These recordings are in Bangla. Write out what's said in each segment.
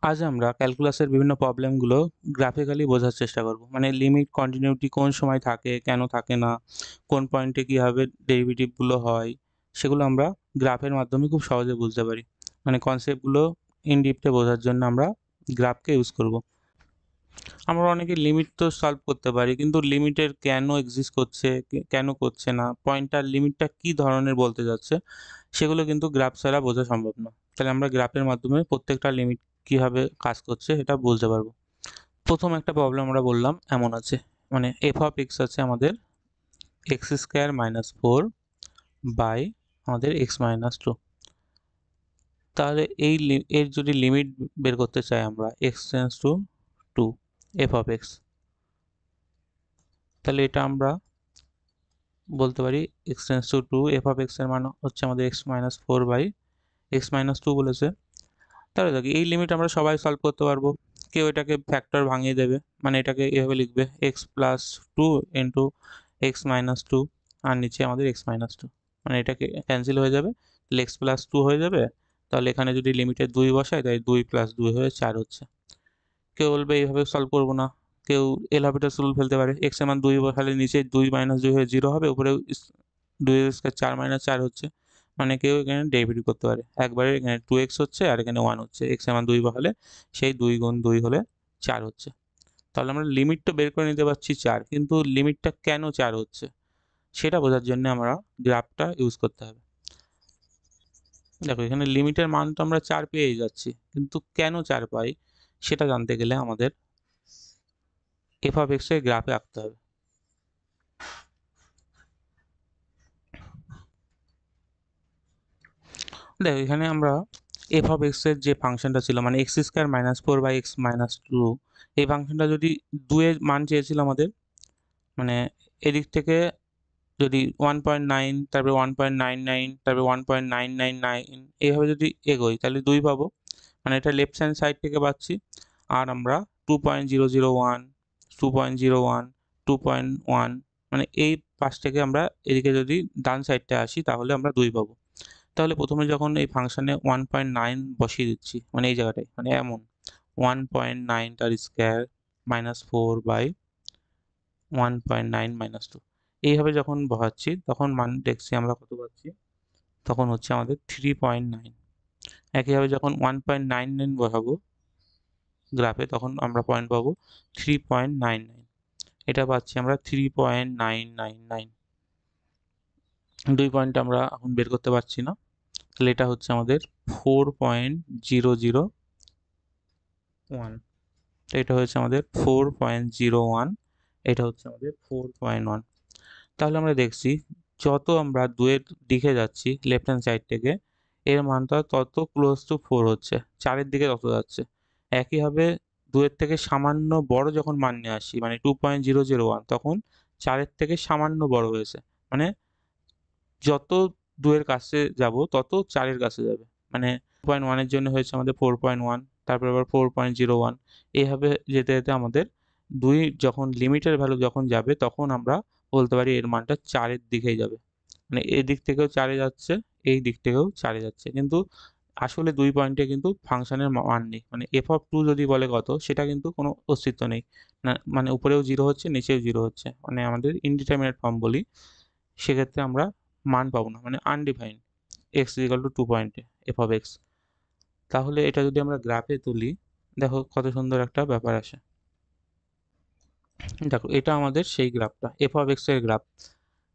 আজ আমরা ক্যালকুলাসের বিভিন্ন প্রবলেমগুলো গ্রাফিক্যালি বোঝার চেষ্টা করব। মানে লিমিট কন্টিনিউটি কোন সময় থাকে, কেন থাকে না, কোন পয়েন্টে কীভাবে ডেরিভেটিভগুলো হয়, সেগুলো আমরা গ্রাফের মাধ্যমে খুব সহজে বুঝতে পারি। মানে কনসেপ্টগুলো ইন ডিপথে বোঝার জন্য আমরা গ্রাফকে ইউজ করব। আমরা অনেকে লিমিট তো সলভ করতে পারি, কিন্তু লিমিটের কেন এক্সিস্ট করছে, কেন করছে না, পয়েন্টটার লিমিটটা কী ধরনের বলতে যাচ্ছে, সেগুলো কিন্তু গ্রাফ ছাড়া বোঝা সম্ভব না। তাহলে আমরা গ্রাফের মাধ্যমে প্রত্যেকটা লিমিট কীভাবে কাজ করছে এটা বুঝতে পারবো। প্রথম একটা প্রবলেম আমরা বললাম এমন আছে, মানে এফ অফ এক্স আছে আমাদের x square minus four by আমাদের এক্স মাইনাস টু। তাহলে এর যদি লিমিট বের করতে চাই আমরা x tends to two f of x, তাহলে এটা আমরা বলতে পারি x tends to two f of x এর মান হচ্ছে আমাদের x minus four by x minus two বলেছে। তাহলে দেখি এই লিমিট আমরা সবাই সলভ করতে পারবো। কেউ এটাকে ফ্যাক্টর ভাঙিয়ে দেবে, মানে এটাকে এভাবে লিখবে x plus two into x minus two, আর নিচে আমাদের এক্স মাইনাস টু, মানে এটাকে ক্যান্সেল হয়ে যাবে, তাহলে এক্স প্লাস টু হয়ে যাবে। তাহলে এখানে যদি লিমিটে দুই বসাই, তাই দুই প্লাস দুই হয়ে চার হচ্ছে। কেউ বলবে এইভাবে সলভ করবো না, কেউ এল হবিটাস রুল ফেলতে পারে, এক্স এর মান দুই বসালে নিচে দুই মাইনাস দুই হয়ে জিরো হবে, উপরে দুই স্কোয়ার চার মাইনাস চার হচ্ছে। মানে কেউ এখানে ডেরিভেটিভ করতে পারে, একবারে এখানে টু এক্স হচ্ছে আর এখানে ওয়ান হচ্ছে, এক্স এর মান দুই বসালে সেই দুই গুণ দুই হলে চার হচ্ছে। তাহলে আমরা লিমিট তো বের করে নিতে পারছি চার, কিন্তু লিমিটটা কেন চার হচ্ছে সেটা বোঝার জন্য আমরা গ্রাফটা ইউজ করতে হবে। দেখো এখানে লিমিটের মান তো আমরা চার পেয়েই যাচ্ছি, কিন্তু কেন চার পাই সেটা জানতে গেলে আমাদের এফ অফ এক্স এর গ্রাফে আঁকতে হবে। দেখো এখানে আমরা এফ অফ এক্স এর যে ফাংশনটা ছিল, মানে x square minus four by x minus two, এই ফাংশনটা যদি দুয়ের মান চেয়েছিল আমাদের, মানে এদিক থেকে যদি 1.9, তারপরে 1.99, তারপরে 1.999, এইভাবে যদি এগোই তাহলে দুই পাবো, মানে এটা লেফট হ্যান্ড সাইড থেকে পাচ্ছি। আর আমরা 2.001, 2.01, 2.1, মানে এই পাশ থেকে আমরা এদিকে যদি ডান সাইডটা আসি তাহলে আমরা দুই পাবো। তাহলে প্রথমে যখন এই ফাংশনে 1.9 বসিয়ে দিচ্ছি, মানে এই জায়গাটায়, মানে এমন 1.9 তার square minus four by 1.9 minus two, এইভাবে যখন বসাচ্ছি তখন মান দেখছি আমরা কত পাচ্ছি, তখন হচ্ছে আমাদের 3.9। একইভাবে যখন 1.99 বসাবো গ্রাফে, তখন আমরা পয়েন্ট পাবো 3.99, এটা পাচ্ছি আমরা 3.999। দুই পয়েন্ট আমরা এখন বের করতে পারছি না, তাহলে এটা হচ্ছে আমাদের 4.001, তো এটা হচ্ছে আমাদের 4.01, এটা হচ্ছে আমাদের 4.1। তাহলে আমরা দেখছি যত আমরা দুয়ের দিকে যাচ্ছি লেফট হ্যান্ড সাইড থেকে, এর মানটা তত ক্লোজ টু ফোর হচ্ছে, চারের দিকে তত যাচ্ছে। একইভাবে দুয়ের থেকে সামান্য বড় যখন মান নিয়ে আসি, মানে 2.001, তখন চারের থেকে সামান্য বড় হয়েছে, মানে যত দুয়ের কাছে যাব তত চারের কাছে যাবে। মানে 2.1 জন্য হয়েছে আমাদের 4.1, তারপর আবার 4.01, এইভাবে যেতে যেতে আমাদের দুই যখন লিমিটের ভ্যালু যখন যাবে তখন আমরা বলতে পারি এর মানটা চারের দিকেই যাবে। মানে এই দিক থেকেও চারে যাচ্ছে, এই দিক থেকেও চারে যাচ্ছে, কিন্তু আসলে দুই পয়েন্টে কিন্তু ফাংশনের মান নেই। মানে এফ অফ টু যদি বলে কত, সেটা কিন্তু কোনো অস্তিত্ব নেই না, মানে উপরেও জিরো হচ্ছে নিচেও জিরো হচ্ছে, মানে আমাদের ইনডিটারমিনেট ফর্ম বলি। সেক্ষেত্রে আমরা মান পাবো না, মানে undefined x equal to two পয়েন্টে এফ অফ এক্স। তাহলে এটা যদি আমরা গ্রাফে তুলি, দেখো কত সুন্দর একটা ব্যাপার আসে। দেখো এটা আমাদের সেই গ্রাফটা এফ অফ এক্স এর গ্রাফ,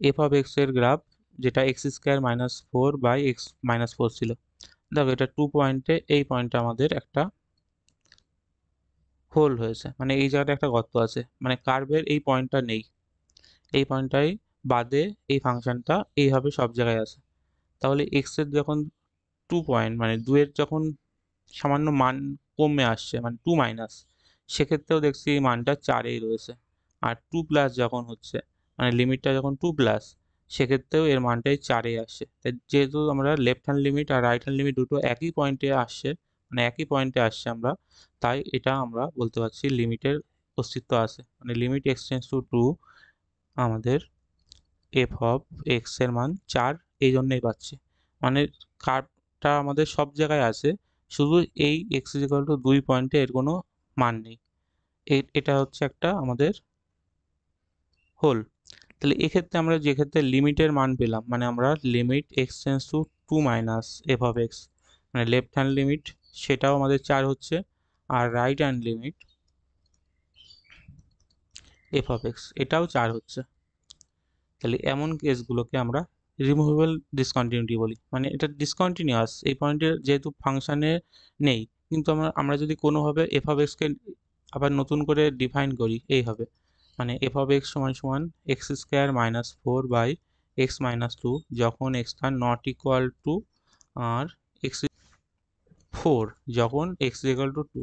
এফ অফ এক্স এর গ্রাফ, যেটা x square minus four by x minus four ছিল। দেখো এটা টু পয়েন্টে, এই পয়েন্টে আমাদের একটা হোল হয়েছে, মানে এই জায়গাটা একটা গর্ত আছে, মানে কার্ভের এই পয়েন্টটা নেই, এই পয়েন্টটাই বাদে এই ফাংশনটা এইভাবে সব জায়গায় আছে। তাহলে এক্স এর যখন টু পয়েন্ট, মানে দুয়ের যখন সামান্য মান কমে আসছে, মানে টু মাইনাস, সেক্ষেত্রেও দেখছি এই মানটা চারেই রয়েছে। আর টু প্লাস যখন হচ্ছে, মানে লিমিটটা যখন টু প্লাস, সেক্ষেত্রেও এর মানটাই চারেই আসছে। তাই যেহেতু আমরা লেফট হ্যান্ড লিমিট আর রাইট হ্যান্ড লিমিট দুটো একই পয়েন্টে আসছে, মানে একই পয়েন্টে আসছে আমরা, তাই এটা আমরা বলতে পারছি লিমিটের অস্তিত্ব আছে। মানে লিমিট এক্সটেন্স টু টু, আমাদের এফ অফ এক্স এর মান চার এই জন্যই পাচ্ছি। মানে কার্ভটা আমাদের সব জায়গায় আছে, শুধু এই এক্স ইজ ইকুয়াল টু 2 পয়েন্টে এর কোনো মান নেই। এটা হচ্ছে একটা আমাদের হোল। তাহলে এক্ষেত্রে আমরা যে ক্ষেত্রে লিমিটের মান পেলাম, মানে আমরা limit x tends to 2 minus f of x, মানে লেফট হ্যান্ড লিমিট সেটাও আমাদের 4 হচ্ছে, আর right hand limit f of x এটাও 4 হচ্ছে। তাহলে এমন কেসগুলোকে আমরা রিমুভেবল ডিসকন্টিনিউটি বলি, মানে এটা ডিসকন্টিনিউয়াস, এই পয়েন্টে যেহেতু ফাংশানে নেই, কিন্তু আমরা যদি কোনোভাবে এফ অফ এক্সকে আবার নতুন করে ডিফাইন করি এইভাবে, মানে এফ অফ এক্স সমান সমান x square minus 4 by x minus 2 যখন এক্সটা নট ইকুয়াল টু আর এক্স 4 যখন এক্স ইকুয়াল টু 2,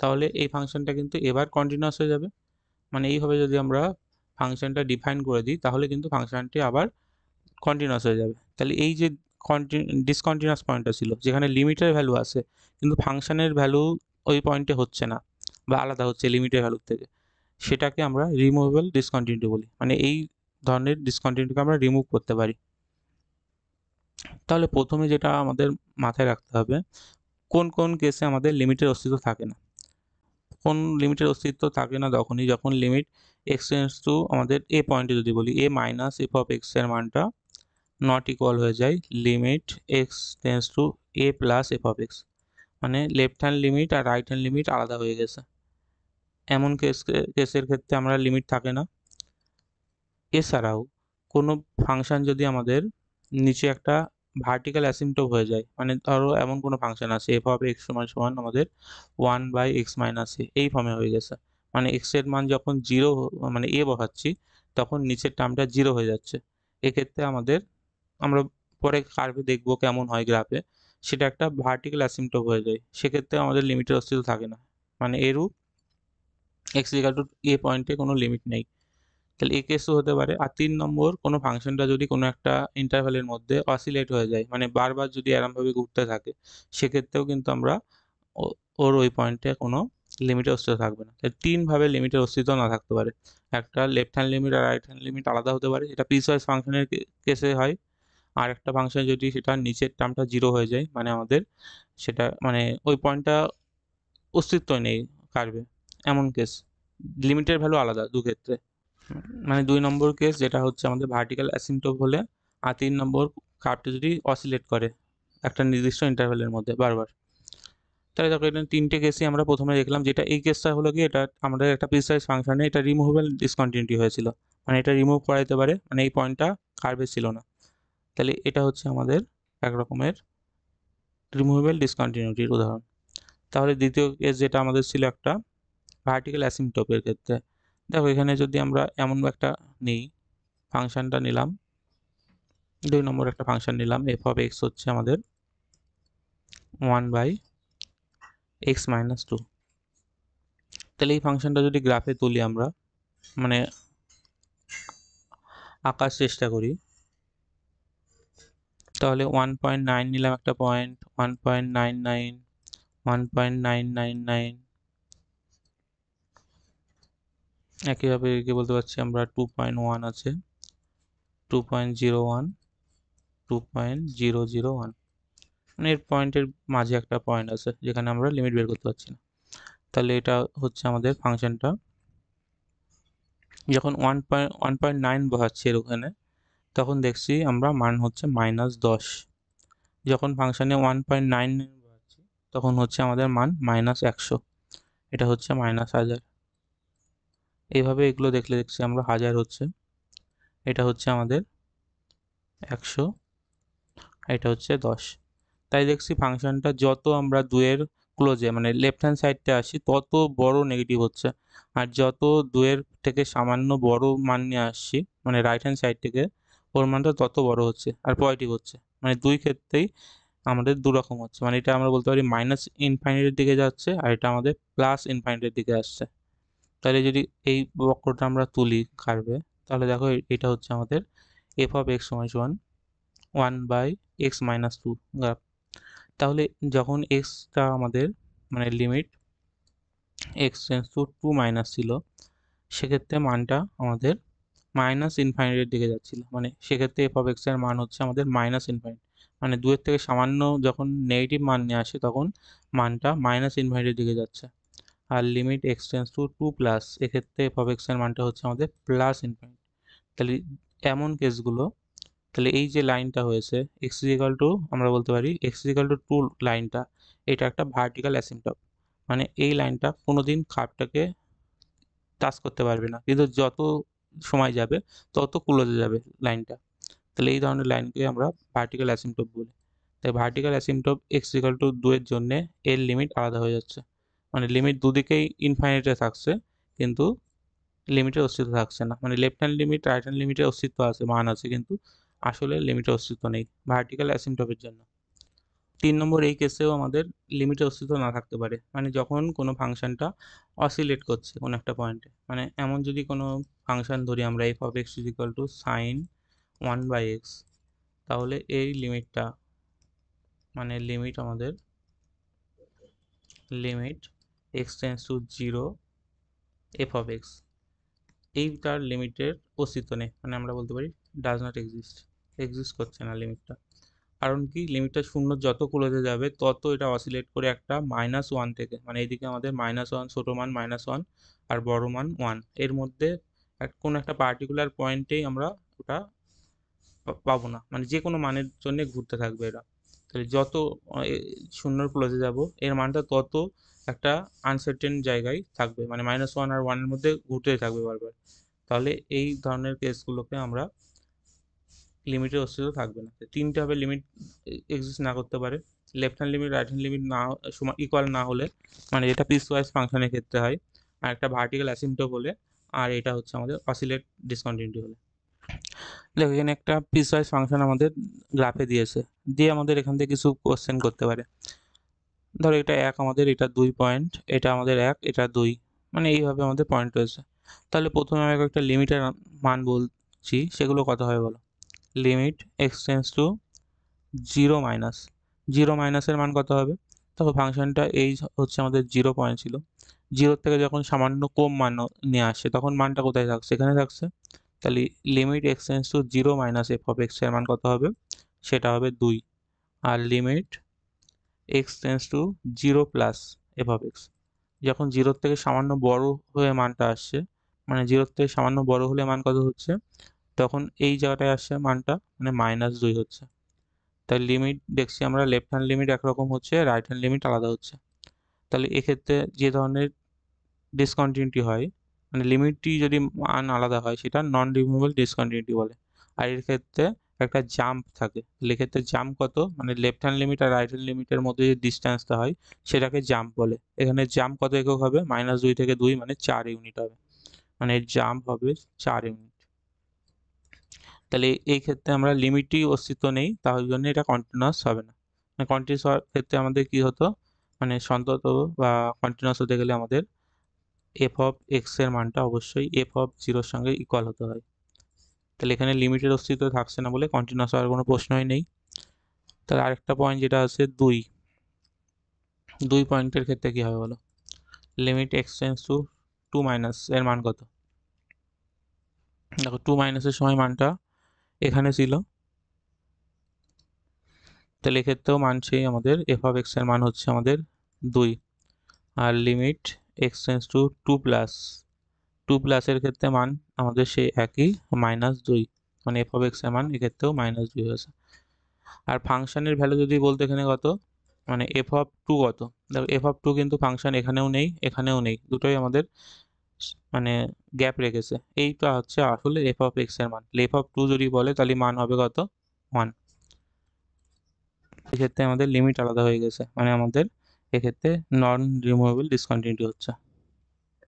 তাহলে এই ফাংশনটা কিন্তু এবার কন্টিনিউয়াস হয়ে যাবে। মানে এইভাবে যদি আমরা ফাংশনটা ডিফাইন করে দিই তাহলে কিন্তু ফাংশনটি আবার কন্টিনিউয়াস হয়ে যাবে। তাহলে এই যে ডিসকন্টিনিউয়াস পয়েন্টটা ছিল যেখানে লিমিটের ভ্যালু আছে কিন্তু ফাংশনের ভ্যালু ওই পয়েন্টে হচ্ছে না বা আলাদা হচ্ছে লিমিটের ভ্যালুর থেকে, সেটাকে আমরা রিমুভেবল ডিসকন্টিনিউটি বলি, মানে এই ধরনের ডিসকন্টিনিউটিকে আমরা রিমুভ করতে পারি। তাহলে প্রথমে যেটা আমাদের মাথায় রাখতে হবে, কোন কোন কেসে আমাদের লিমিটের অস্তিত্ব থাকে না। কোন লিমিটের অস্তিত্ব থাকে না তখনই যখন লিমিট এক্স টেন্ডস টু আমাদের এ পয়েন্টে যদি বলি এ মাইনাস এফ অফ এক্স এর মানটা নট ইকুয়াল হয়ে যায় limit x tends two A plus f of x, মানে লেফট হ্যান্ড লিমিট আর রাইট হ্যান্ড লিমিট আলাদা হয়ে গেছে। এমন কেসের ক্ষেত্রে আমরা লিমিট থাকে না। এছাড়াও কোনো ফাংশন যদি আমাদের নিচে একটা ভার্টিক্যাল অ্যাসিম্পটোট হয়ে যায়, মানে ধরো এমন কোনো ফাংশন আছে এফ অফ এক্স সমান সমান আমাদের 1 বাই এক্স মাইনাস এই ফর্মে হয়ে গেছে, মানে এক্স এর মান যখন 0 মানে এ বসাচ্ছি তখন নিচের টার্মটা 0 হয়ে যাচ্ছে। এক্ষেত্রে আমরা পরে কার্ভে দেখবো কেমন হয় গ্রাফে, সেটা একটা ভার্টিক্যাল অ্যাসিম্পটোট হয়ে যায়, সেক্ষেত্রে আমাদের লিমিটের অস্তিত্ব থাকে না, মানে এরূপ এক্স ইকুয়াল টু এ পয়েন্টে কোনো লিমিট নেই। তাহলে এই কেসও হতে পারে। আর 3 নম্বর, কোনো ফাংশনটা যদি কোনো একটা ইন্টারভ্যালের মধ্যে অসিলেট হয়ে যায়, মানে বারবার যদি এরমভাবে ঘুরতে থাকে, সেক্ষেত্রেও কিন্তু আমরা ওর ওই পয়েন্টে কোনো লিমিটের অস্তিত্ব থাকবে না। তাই 3 ভাবে লিমিটের অস্তিত্ব না থাকতে পারে। একটা লেফট হ্যান্ড লিমিট আর রাইট হ্যান্ড লিমিট আলাদা হতে পারে, এটা পিসওয়াইজ ফাংশনের কেসে হয়। আর একটা ফাংশন যদি সেটা নিচের টার্মটা 0 হয়ে যায়, মানে আমাদের সেটা মানে ওই পয়েন্টটা অস্তিত্বই নেই কার্ভে, এমন কেস লিমিটের ভ্যালু আলাদা দু ক্ষেত্রে। মানে 2 নম্বর কেস যেটা হচ্ছে আমাদের ভার্টিক্যাল অ্যাসিম্পটোট হলে, আর 3 নম্বর কার্ভটা যদি অসিলেট করে একটা নির্দিষ্ট ইন্টারভ্যালের মধ্যে বারবার। তাহলে দেখো এটা 3টে কেসই আমরা প্রথমে দেখলাম, যেটা এই কেসটা হলো কি, এটা আমাদের একটা পিসওয়াইজ ফাংশনে এটা রিমুভেবল ডিসকন্টিনিউটি হয়েছিল, মানে এটা রিমুভ করা যেতে পারে, মানে এই পয়েন্টটা কার্ভে ছিল না। তাহলে এটা হচ্ছে আমাদের এক রকমের রিমুভেবল ডিসকন্টিনিউটির উদাহরণ। তাহলে দ্বিতীয় কেস যেটা আমাদের ছিল একটা ভার্টিক্যাল অ্যাসিম্পটোটের ক্ষেত্রে, দেখো এখানে যদি আমরা এমন একটা নিই, ফাংশনটা নিলাম 2 নম্বর একটা ফাংশন নিলাম এফ অফ এক্স হচ্ছে আমাদের 1 বাই এক্স মাইনাস 2। তাহলে এই ফাংশনটা যদি গ্রাফে তুলি আমরা, মানে আঁকার চেষ্টা করি, তাহলে 1.9 নিলাম একটা পয়েন্ট, 1.99, 1.999, একইভাবে কি বলতে পারছি আমরা 2.1 আছে, 2.01, 2.001, মানে এর পয়েন্টের মাঝে একটা পয়েন্ট আছে যেখানে আমরা লিমিট বের করতে পারছি না। তাহলে এটা হচ্ছে আমাদের ফাংশনটা যখন 1.9 বসাচ্ছি এর ওখানে, তখন দেখছি আমরা মান হচ্ছে -10। যখন ফাংশনে 1.9 বসাচ্ছি তখন হচ্ছে আমাদের মান -100, এটা হচ্ছে -1000। এইভাবে এগুলো দেখলে দেখছি আমরা 1000 হচ্ছে, এটা হচ্ছে আমাদের 100, এটা হচ্ছে 10। তাই দেখছি ফাংশনটা যত আমরা 2 এর ক্লোজে মানে লেফট হ্যান্ড সাইডে আসি তত বড় নেগেটিভ হচ্ছে, আর যত 2 এর থেকে সামান্য বড় মান নিয়ে আসছি মানে রাইট হ্যান্ড সাইড থেকে, ওর মানটা তত বড় হচ্ছে আর পজিটিভ হচ্ছে। মানে দুই ক্ষেত্রেই আমাদের দু রকম হচ্ছে, মানে এটা আমরা বলতে পারি মাইনাস ইনফাইনাইটের দিকে যাচ্ছে আর এটা আমাদের প্লাস ইনফাইনাইটের দিকে আসছে। তাহলে যদি এই বক্রটা আমরা তুলি কার্ভে, তাহলে দেখো এটা হচ্ছে আমাদের এফ অফ এক্স সমান সমান 1 বাই এক্স মাইনাস 2 গ্রাফ। তাহলে যখন এক্সটা আমাদের মানে limit x tends to 2 minus ছিল, সেক্ষেত্রে মানটা আমাদের মাইনাস ইনফাইনাইটের দিকে যাচ্ছিল, মানে সেক্ষেত্রে এফ অফ এক্স এর মান হচ্ছে আমাদের মাইনাস ইনফাইনাইট, মানে 2 এর থেকে সামান্য যখন নেগেটিভ মান নিয়ে আসে তখন মানটা মাইনাস ইনফিনিটির দিকে যাচ্ছে। আর limit x tends to 2 plus, এক্ষেত্রে এফ অফ এক্স এর মানটা হচ্ছে আমাদের প্লাস ইনফিনিটি। তাহলে এমন কেসগুলো, তাহলে এই যে লাইনটা হয়েছে এক্স ইজিক্যাল টু, আমরা বলতে পারি এক্স ইজিক্যাল টু 2 লাইনটা, এটা একটা ভার্টিক্যাল অ্যাসিম্পটট। মানে এই লাইনটা কোনোদিন কার্ভটাকে টাচ করতে পারবে না, কিন্তু যত সময় যাবে তত ক্লোজে যাবে লাইনটা। তাহলে এই ধরনের লাইনকে আমরা ভার্টিক্যাল অ্যাসিম্পটট বলি। তাই ভার্টিক্যাল অ্যাসিম্পটট এক্স ইজিক্যাল টু 2 এর জন্যে এর লিমিট আলাদা হয়ে যাচ্ছে। মানে লিমিট দুদিকেই ইনফাইনাইটে থাকছে, কিন্তু লিমিটের অস্তিত্ব থাকছে না। মানে left hand limit right hand লিমিটের অস্তিত্ব আছে, মান আছে, কিন্তু আসলে লিমিটের অস্তিত্ব নেই ভার্টিক্যাল অ্যাসিম্পটটের জন্য। 3 নম্বর এই কেসেও আমাদের লিমিটের অস্তিত্ব না থাকতে পারে, মানে যখন কোনো ফাংশনটা অসিলেট করছে কোনো একটা পয়েন্টে। মানে এমন যদি কোনো ফাংশন ধরি আমরা f of x equal to sine 1/x, তাহলে এই লিমিটটা, মানে লিমিট আমাদের limit x tends to 0 f of x, এইটার লিমিটের অস্তিত্ব নেই। মানে আমরা বলতে পারি ডাজ নট এক্সিস্ট করছে না লিমিটটা। কারণ কি, লিমিটটা শূন্য যত ক্লোজে যাবে তত এটা অসিলেট করে একটা -1 থেকে, মানে এইদিকে আমাদের -1, ছোট মান -1 আর বড় মান 1, এর মধ্যে কোনো একটা পার্টিকুলার পয়েন্টেই আমরা ওটা পাবো না। মানে যে কোনো মানের জন্য ঘুরতে থাকবে এরা। তাহলে যত শূন্যর ক্লোজে যাব এর মানটা তত একটা আনসার্টেন জায়গায় থাকবে, মানে -1 আর 1 এর মধ্যে ঘুরতেই থাকবে বারবার। তাহলে এই ধরনের কেসগুলোকে আমরা লিমিটের অস্তিত্ব থাকবে না। তিনটে হবে লিমিট এক্সিস্ট না করতে পারে, left hand limit right hand limit না সমান ইকুয়াল না হলে, মানে এটা পিস ওয়াইজ ফাংশনের ক্ষেত্রে হয়, আর একটা ভার্টিক্যাল অ্যাসিম্পটট হলে, আর এটা হচ্ছে আমাদের অসিলেট ডিসকন্টিনিউটি হলে। দেখো এখানে একটা পিস ওয়াইজ ফাংশন আমাদের গ্রাফে দিয়েছে, দিয়ে আমাদের এখান থেকে কিছু কোশ্চেন করতে পারে। ধরো এটা 1 আমাদের, এটা 2 পয়েন্ট, এটা আমাদের 1, এটা 2, মানে এইভাবে আমাদের পয়েন্ট রয়েছে। তাহলে প্রথমে আমি একটা লিমিটের মান বলছি, সেগুলো কত হবে বলো। Limit x tends to 0 minus, 0 মাইনাসের মান কত হবে। দেখো ফাংশনটা এই হচ্ছে আমাদের 0 পয়েন্ট ছিল, 0 থেকে যখন সামান্য কম মান নিয়ে আসে তখন মানটা কোথায় থাকছে, এখানে থাকছে। তাহলে limit x tends to 0 minus f of x এর মান কত হবে, সেটা হবে 2। আর limit x tends to 0 plus f of x, যখন 0 থেকে সামান্য বড় হয়ে মানটা আসছে, মানে 0 থেকে সামান্য বড় হলে মান কত হচ্ছে, তখন এই জায়গাটায় আসছে মানটা, মানে -2 হচ্ছে। তাই লিমিট দেখছি আমরা লেফট হ্যান্ড লিমিট একরকম হচ্ছে, রাইট হ্যান্ড লিমিট আলাদা হচ্ছে। তাহলে এক্ষেত্রে যে ধরনের ডিসকন্টিনিউটি হয়, মানে লিমিটটি যদি মান আলাদা হয় সেটা নন রিমুভেবল ডিসকন্টিনিউটি বলে। আর এর ক্ষেত্রে একটা জাম্প থাকে, এক্ষেত্রে জাম্প কত, মানে লেফট হ্যান্ড লিমিট আর রাইট হ্যান্ড লিমিটের মধ্যে যে ডিস্টেন্সটা হয় সেটাকে জাম্প বলে। এখানে জাম্প কত একক হবে, -2 থেকে 2, মানে 4 ইউনিট হবে, মানে জাম্প হবে 4 ইউনিট। তাহলে এই ক্ষেত্রে আমরা লিমিটই অস্তিত্ব নেই, তার জন্য এটা কন্টিনিউয়াস হবে না। মানে কন্টিনিউয়াস হওয়ার ক্ষেত্রে আমাদের কি হতো, মানে সন্তত বা কন্টিনিউয়াস হতে গেলে আমাদের এফ অফ এক্স এর মানটা অবশ্যই এফ অফ 0-র সঙ্গে ইকুয়াল হতে হয়। তাহলে এখানে লিমিটের অস্তিত্ব থাকছে না বলে কন্টিনিউয়াস হওয়ার কোনো প্রশ্নই নেই। তাহলে আরেকটা পয়েন্ট যেটা আছে 2 পয়েন্টের ক্ষেত্রে কি হবে বলো। Limit x tends to 2 minus এর মান কত। দেখো 2 মাইনাসের সময় মানটা এখানে ছিল, তাহলে এক্ষেত্রেও মান সেই আমাদের এফ অফ এক্স এর মান হচ্ছে আমাদের 2। আর limit x tends to 2 plus, 2 প্লাসের ক্ষেত্রে মান আমাদের সেই একই -2, মানে এফ অফ এক্স এর মান এক্ষেত্রেও -2 হয়েছে। আর ফাংশনের ভ্যালু যদি বলতে এখানে কত, মানে এফ অফ 2 কত। দেখো এফ অফ 2 কিন্তু ফাংশন এখানেও নেই এখানেও নেই, দুটোই আমাদের মানে গ্যাপ রেখেছে। এইটা হচ্ছে আসলে এফ অফ এক্স এর মান। এফ অফ 2 যদি বলে তাহলে মান হবে কত, 1। এক্ষেত্রে আমাদের লিমিট আলাদা হয়ে গেছে, মানে আমাদের এক্ষেত্রে নন রিমুভেবল ডিসকন্টিনিউটি হচ্ছে।